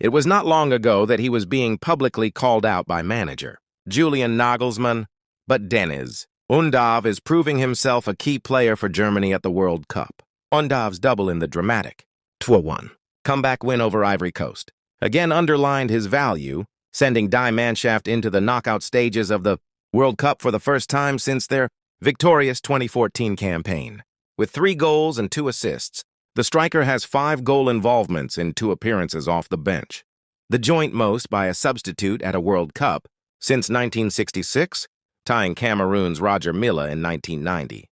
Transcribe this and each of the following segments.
It was not long ago that he was being publicly called out by manager Julian Nagelsmann, but Dennis Undav is proving himself a key player for Germany at the World Cup. Undav's double in the dramatic 2-1 comeback win over Ivory Coast again underlined his value, sending Die Mannschaft into the knockout stages of the World Cup for the first time since their victorious 2014 campaign. With 3 goals and 2 assists, the striker has 5 goal involvements in 2 appearances off the bench, the joint most by a substitute at a World Cup since 1966, tying Cameroon's Roger Milla in 1990.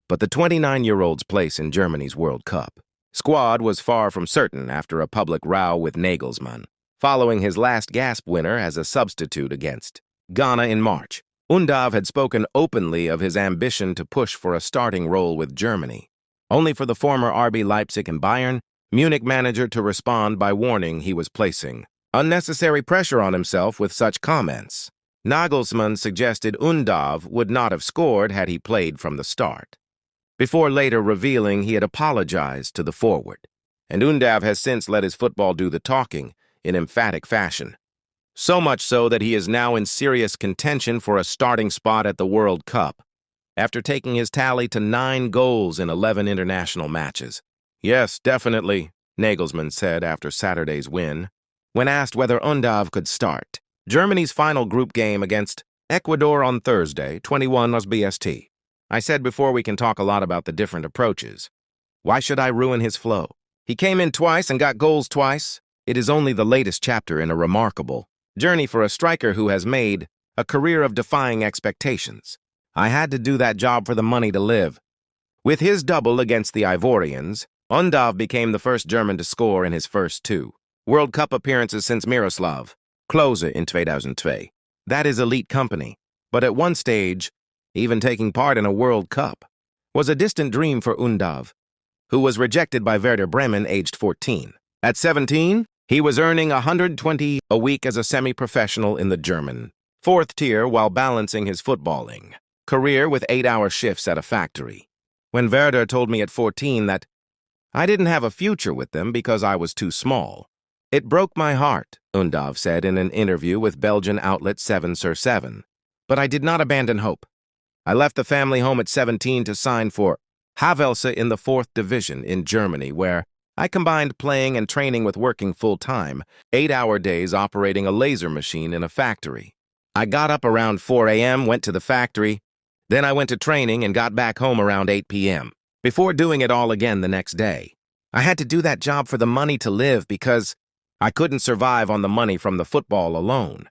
But the 29-year-old's place in Germany's World Cup squad was far from certain after a public row with Nagelsmann, following his last gasp winner as a substitute against Ghana in March. Undav had spoken openly of his ambition to push for a starting role with Germany, only for the former RB Leipzig and Bayern Munich manager to respond by warning he was placing unnecessary pressure on himself with such comments. Nagelsmann suggested Undav would not have scored had he played from the start, before later revealing he had apologized to the forward. And Undav has since let his football do the talking in emphatic fashion. So much so that he is now in serious contention for a starting spot at the World Cup, after taking his tally to 9 goals in 11 international matches. Yes, definitely, Nagelsmann said after Saturday's win, when asked whether Undav could start Germany's final group game against Ecuador on Thursday, 21 BST. I said before we can talk a lot about the different approaches. Why should I ruin his flow? He came in twice and got goals twice. It is only the latest chapter in a remarkable journey for a striker who has made a career of defying expectations. I had to do that job for the money to live. With his double against the Ivorians, Undav became the first German to score in his first 2 World Cup appearances since Miroslav Klose in 2002. That is elite company, but at one stage, even taking part in a World Cup was a distant dream for Undav, who was rejected by Werder Bremen aged 14. At 17, he was earning $120 a week as a semi-professional in the German 4th tier while balancing his footballing career with 8-hour shifts at a factory. When Werder told me at 14 that I didn't have a future with them because I was too small, it broke my heart, Undav said in an interview with Belgian outlet 7sur7. But I did not abandon hope. I left the family home at 17 to sign for Havelse in the 4th division in Germany, where I combined playing and training with working full-time, 8-hour days operating a laser machine in a factory. I got up around 4 a.m., went to the factory, then I went to training and got back home around 8 p.m., before doing it all again the next day. I had to do that job for the money to live because I couldn't survive on the money from the football alone.